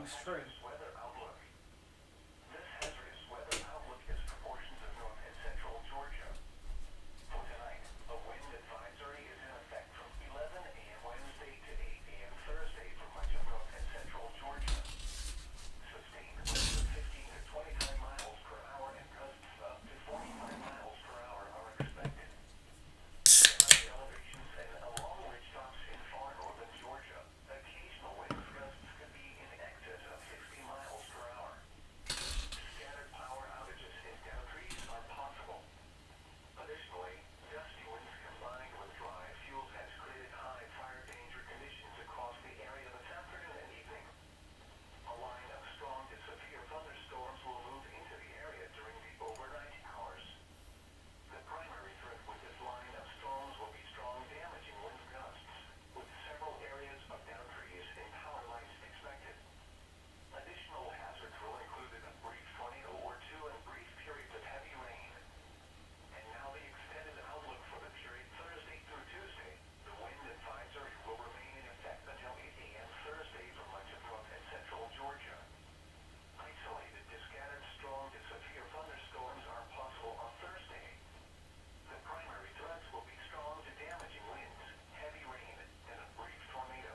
That's true. Weather outlook. This hazardous weather outlook is for portions of north and central Georgia. For tonight, a wind advisory is in effect from 11 a.m. Wednesday to 8 a.m. Thursday for much of north and central Georgia. Sustained winds of 15 to 25 miles per hour and gusts up to 45 miles per hour are expected. High elevations and along ridge tops in far northern Georgia, occasional wind gusts could be in excess of 60 miles per hour. Scattered power outages in down trees are possible. Additionally, gusty winds combined with dry fuels has created high fire danger conditions across the area this afternoon and evening. A line of strong to severe thunderstorms will move into the area during the overnight hours. The primary threat with this line of storms will be strong damaging wind gusts, with several areas of down trees and power lines expected. Additional hazards will include a brief tornado or two and brief periods of heavy rain. And now the extended outlook for the period Thursday through Tuesday. The wind advisory will remain in effect until 8 a.m. Thursday for much of north and central Georgia. Isolated to scattered strong to severe thunderstorms are possible on Thursday. The primary threats will be strong to damaging winds, heavy rain, and a brief tornado.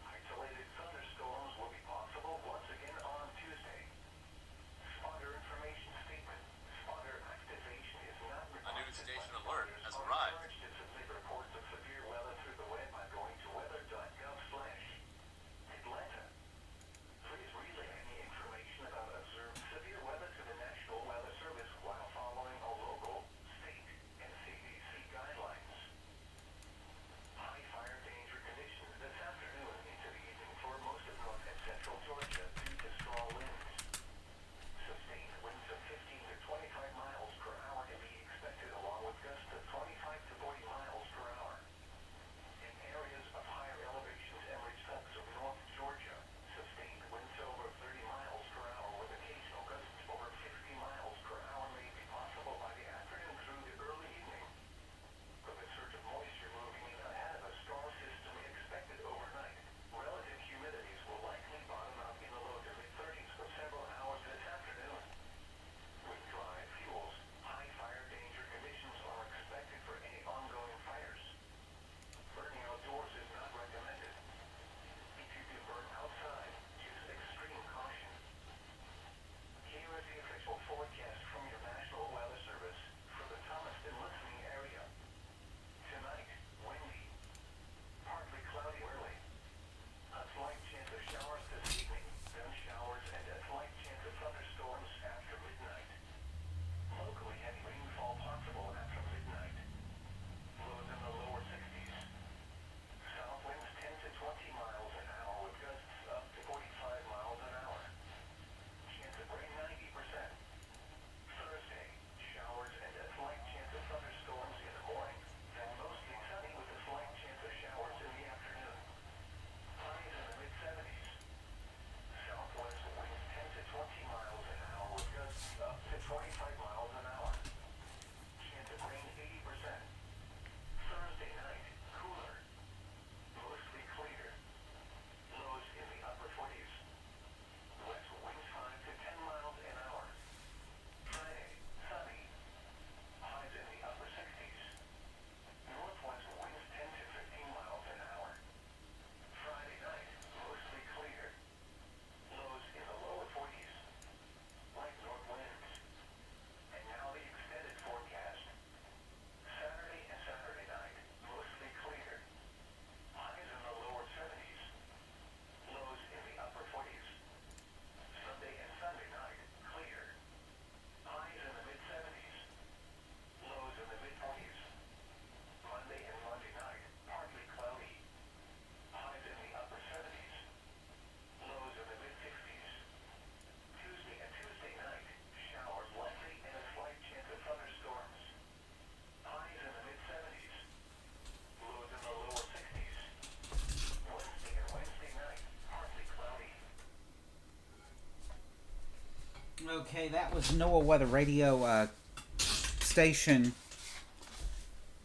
Isolated thunderstorms will be possible once again on Tuesday. Spotter information statement. Spotter activation is not required. A new station alert has arrived. Encouraged to submit reports of severe weather through the web by going to weather.gov/Atlanta. Please relay any information about observed severe weather to the National Weather Service while following all local, state, and CDC guidelines. High fire danger conditions this afternoon into the evening for most of north and central Georgia due to strong winds. Sustained winds of 15 to 25 miles per hour can be expected along with gusts of 25 to 40 miles per hour. In areas of higher elevations and ridge tops of north Georgia, sustained winds over 30 miles per hour with occasional gusts over 50 miles per hour may be possible by the afternoon through the early evening. With a surge of moisture moving in ahead of a storm system expected overnight, relative humidities will likely bottom out in the low to mid-30s for several hours this afternoon. With dry fuels, high fire danger conditions are expected for any ongoing fires. Burning outdoors is not recommended. If you do burn outside, use extreme caution. Here is the official forecast from your National Weather Service for the Thomaston listening area. Tonight, windy, partly cloudy early. A slight chance of showers this evening, then showers and a slight chance of thunderstorms after midnight. Locally heavy rainfall possible after midnight. Lows in the lower 60s. South winds 10 to 20 miles an hour with gusts up to 45 miles an hour. Chance of rain 90%. Thursday, showers and a slight chance of thunderstorms in the morning, then mostly sunny with a slight chance of showers in the afternoon. Highs in the mid-70s. Southwest winds 10 to 20 miles an hour with gusts up to 25 miles an hour. Chance of rain 80%. Thursday night, cooler. Mostly clear. Lows in the upper 40s. West winds 5 to 10 miles an hour. Friday, sunny. Highs in the upper 60s. Northwest winds 10 to 15 miles an hour. Friday night, mostly clear. Lows in the lower 40s. Light north winds. And now the extended forecast. Saturday and Saturday night, mostly clear. Highs in the lower 70s. Lows in the upper 40s. Sunday and Sunday night, clear. Highs in the mid-70s. Lows in the mid-40s. Monday and Monday night, partly cloudy. Highs in the upper 70s. Lows in the mid-60s. Tuesday and Tuesday night, showers likely and a slight chance of thunderstorms. Highs in the mid-70s. Lows in the lower 60s. Wednesday and Wednesday night, partly cloudy. Okay, that was NOAA Weather Radio station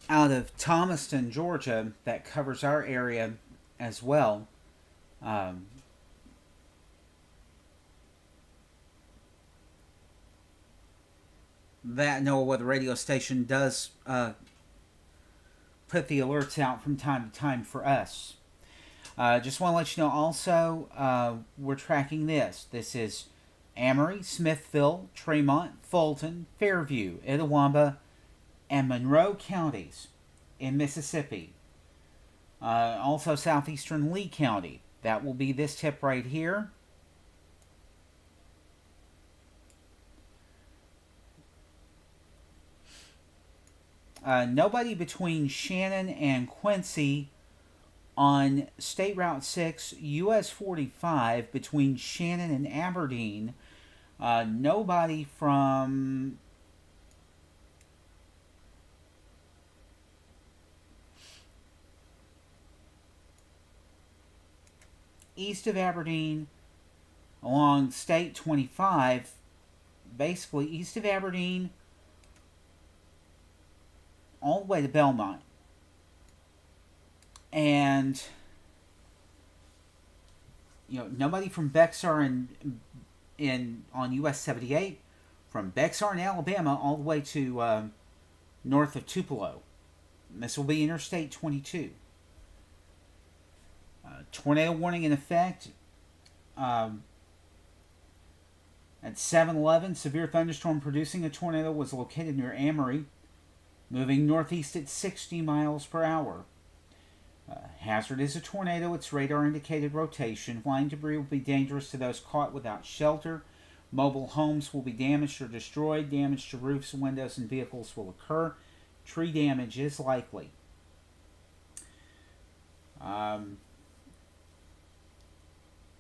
out of Thomaston, Georgia, that covers our area as well. that NOAA weather radio station does put the alerts out from time to time for us. Just want to let you know also, we're tracking this. This is Amory, Smithville, Tremont, Fulton, Fairview, Itawamba, and Monroe counties in Mississippi. Also southeastern Lee County. That will be this tip right here. Nobody between Shannon and Quincy on State Route 6, US 45, between Shannon and Aberdeen. Nobody from east of Aberdeen along State 25, basically east of Aberdeen all the way to Belmont. And nobody from Bexar in on US 78, from Bexar in Alabama all the way to north of Tupelo. This will be Interstate 22. Tornado warning in effect at 7:11. Severe thunderstorm producing a tornado was located near Amory, moving northeast at 60 miles per hour. Hazard is a tornado. Its radar indicated rotation. Flying debris will be dangerous to those caught without shelter. Mobile homes will be damaged or destroyed. Damage to roofs, windows, and vehicles will occur. Tree damage is likely.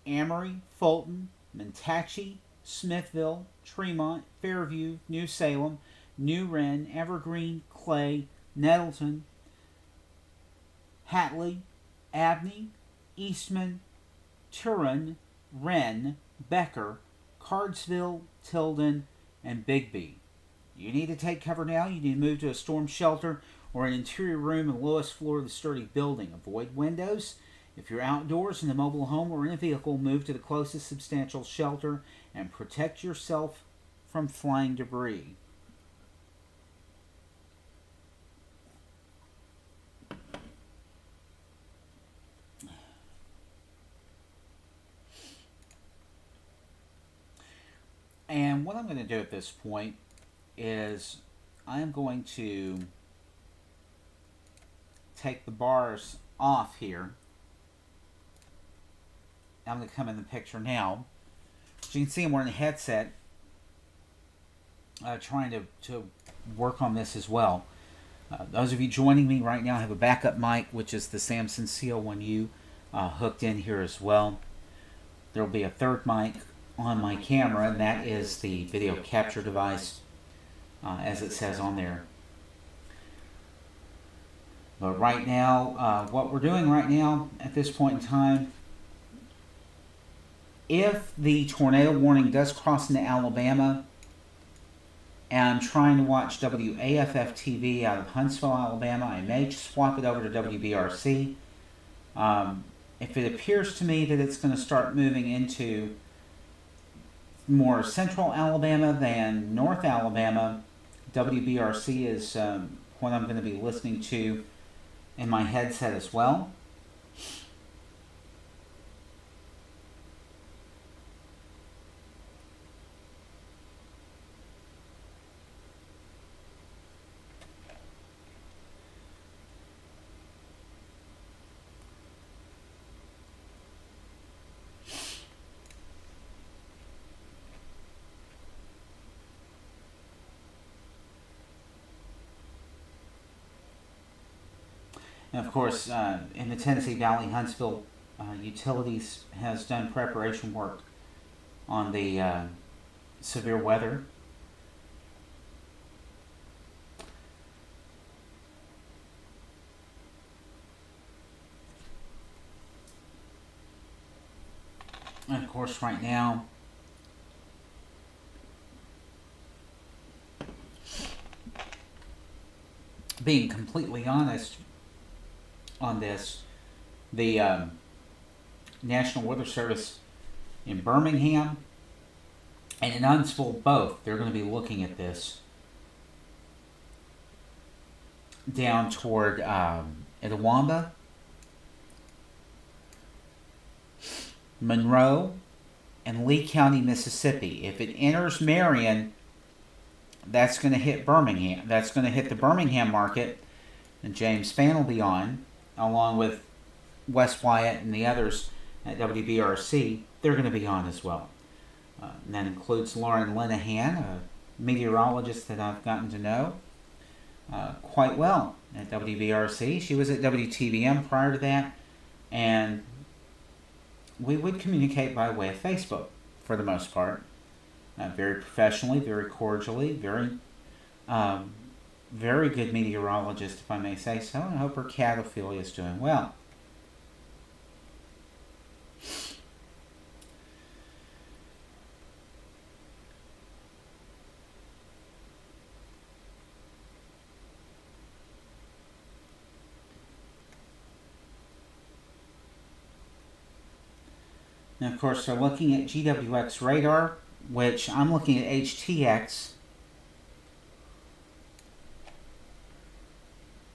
Amory, Fulton, Mentachie, Smithville, Tremont, Fairview, New Salem, New Wren, Evergreen, Clay, Nettleton, Hatley, Abney, Eastman, Turin, Wren, Becker, Cardsville, Tilden, and Bigby. You need to take cover now. You need to move to a storm shelter or an interior room in the lowest floor of the sturdy building. Avoid windows. If you're outdoors in a mobile home or in a vehicle, move to the closest substantial shelter and protect yourself from flying debris. And what I'm going to do at this point is I'm going to take the bars off here. I'm going to come in the picture now. As you can see, I'm wearing a headset, trying to work on this as well. Those of you joining me right now, I have a backup mic, which is the Samson CO1U, hooked in here as well. There will be a third mic on my camera, and that is the video capture device, as it says on there. But right now, what we're doing right now at this point in time, if the tornado warning does cross into Alabama, and I'm trying to watch WAFF TV out of Huntsville, Alabama, I may swap it over to WBRC. If it appears to me that it's going to start moving into more central Alabama than North Alabama, WBRC is what I'm going to be listening to in my headset as well. And of course, in the Tennessee Valley, Huntsville Utilities has done preparation work on the severe weather. And of course, right now, being completely honest on this, the National Weather Service in Birmingham and in Huntsville, both, they're going to be looking at this down toward Itawamba, Monroe, and Lee County, Mississippi. If it enters Marion, that's going to hit Birmingham. That's going to hit the Birmingham market, and James Spann will be on, along with Wes Wyatt and the others at WBRC. They're going to be on as well. And that includes Lauren Linehan, a meteorologist that I've gotten to know quite well at WBRC. She was at WTVM prior to that, and we would communicate by way of Facebook for the most part. Very professionally, very cordially, very good meteorologist, if I may say so, and I hope her cat Ophelia is doing well. Now, of course, they're looking at GWX radar, which I'm looking at HTX.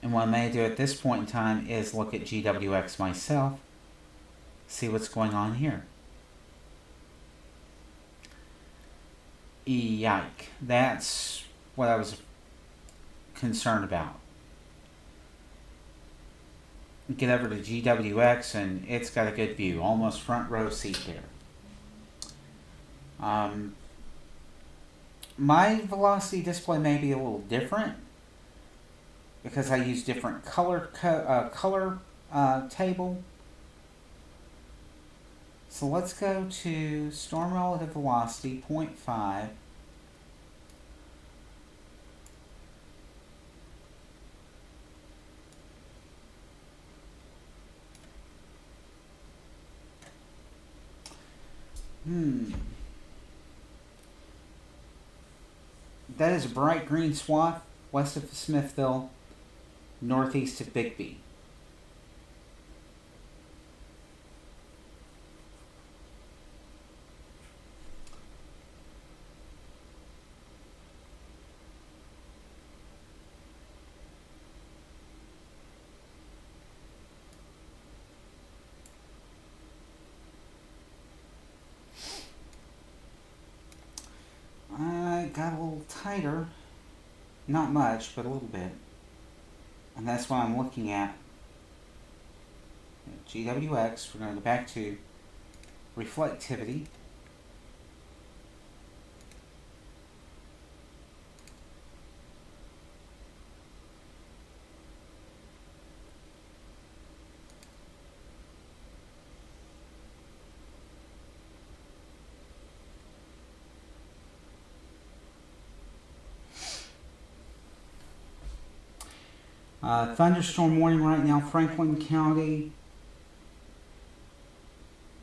And what I may do at this point in time is look at GWX myself, see what's going on here. Yike. That's what I was concerned about. Get over to GWX and it's got a good view, almost front row seat there. My velocity display may be a little different because I use different color table. So let's go to storm relative velocity 0.5. That is a bright green swath west of Smithville, northeast of Bigby. I got a little tighter, not much, but a little bit, and that's what I'm looking at. GWX, we're going to go back to reflectivity. Thunderstorm warning right now, Franklin County,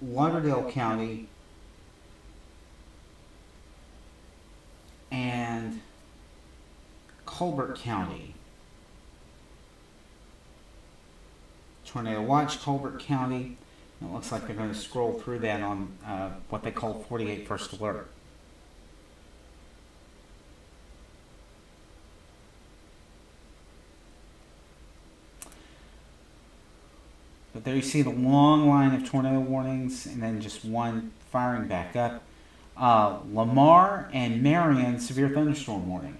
Lauderdale County, and Colbert County. Tornado watch, Colbert County. It looks like they're going to scroll through that on what they call 48 first alert. But there you see the long line of tornado warnings and then just one firing back up. Lamar and Marion, severe thunderstorm warning.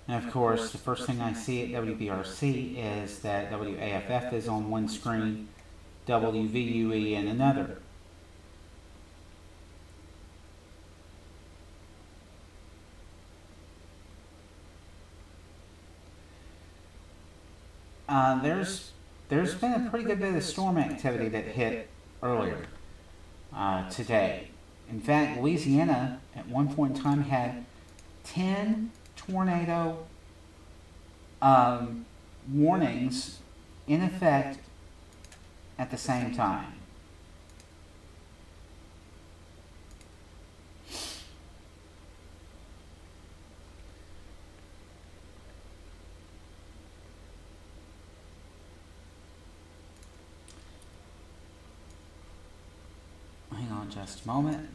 And of course, the first thing I see at WBRC is that WAFF is on one screen, WVUE in another. There's been a pretty good bit of storm activity that hit earlier today. In fact, Louisiana at one point in time had 10 tornado warnings in effect at the same time. Just a moment.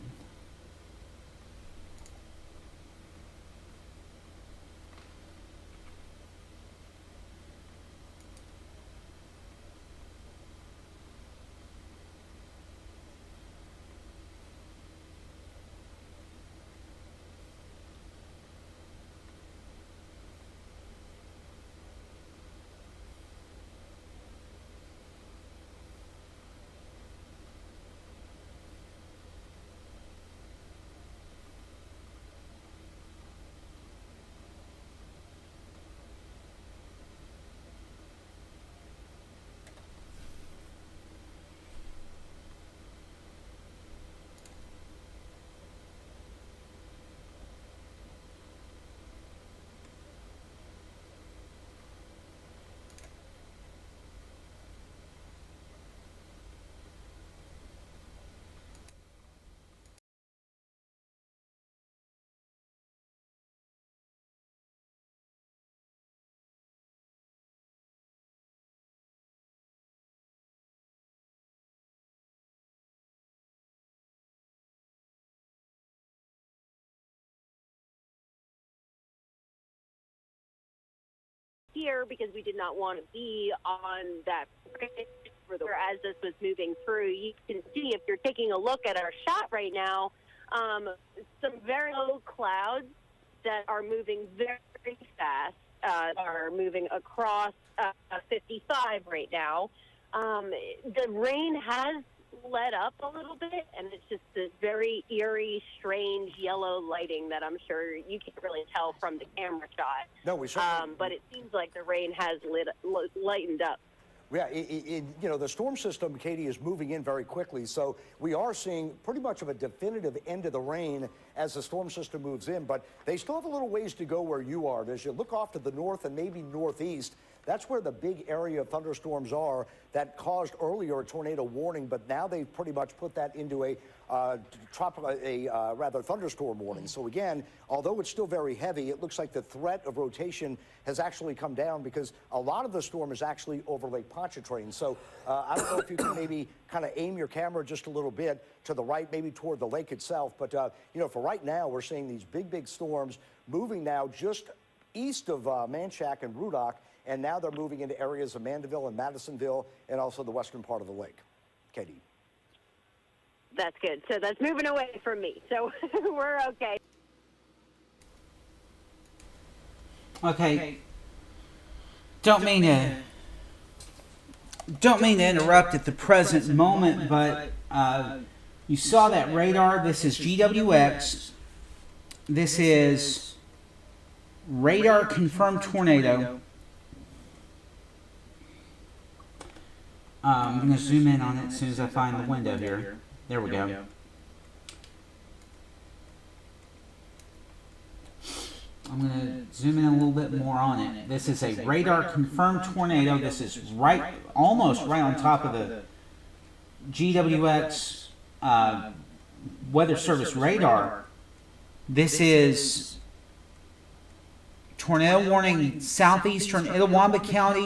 Here because we did not want to be on that bridge as this was moving through. You can see if you're taking a look at our shot right now, some very low clouds that are moving very fast are moving across 55 right now. The rain has let up a little bit, and it's just this very eerie, strange yellow lighting that I'm sure you can't really tell from the camera shot. No, we certainly. But it seems like the rain has lightened up. Yeah, the storm system, Katie, is moving in very quickly, so we are seeing pretty much of a definitive end of the rain as the storm system moves in, but they still have a little ways to go where you are. As you look off to the north and maybe northeast, that's where the big area of thunderstorms are that caused earlier a tornado warning, but now they've pretty much put that into a rather thunderstorm warning. So again, although it's still very heavy, it looks like the threat of rotation has actually come down because a lot of the storm is actually over Lake Pontchartrain. So I don't know if you can maybe kind of aim your camera just a little bit to the right, maybe toward the lake itself. But, for right now, we're seeing these big storms moving now just east of Manchac and Rudock, and now they're moving into areas of Mandeville and Madisonville and also the western part of the lake. Katie. That's good. So that's moving away from me. So we're okay. Okay. Don't mean to interrupt at the present moment, but you saw that radar. This is GWX. This is radar confirmed tornado. I'm going to zoom in on it as soon as I find the window here. There we go. I'm going to zoom in a little bit more on it. This is a radar confirmed tornado. This is almost right on top of the GWX Weather Service radar. This is tornado warning southeastern Itawamba County.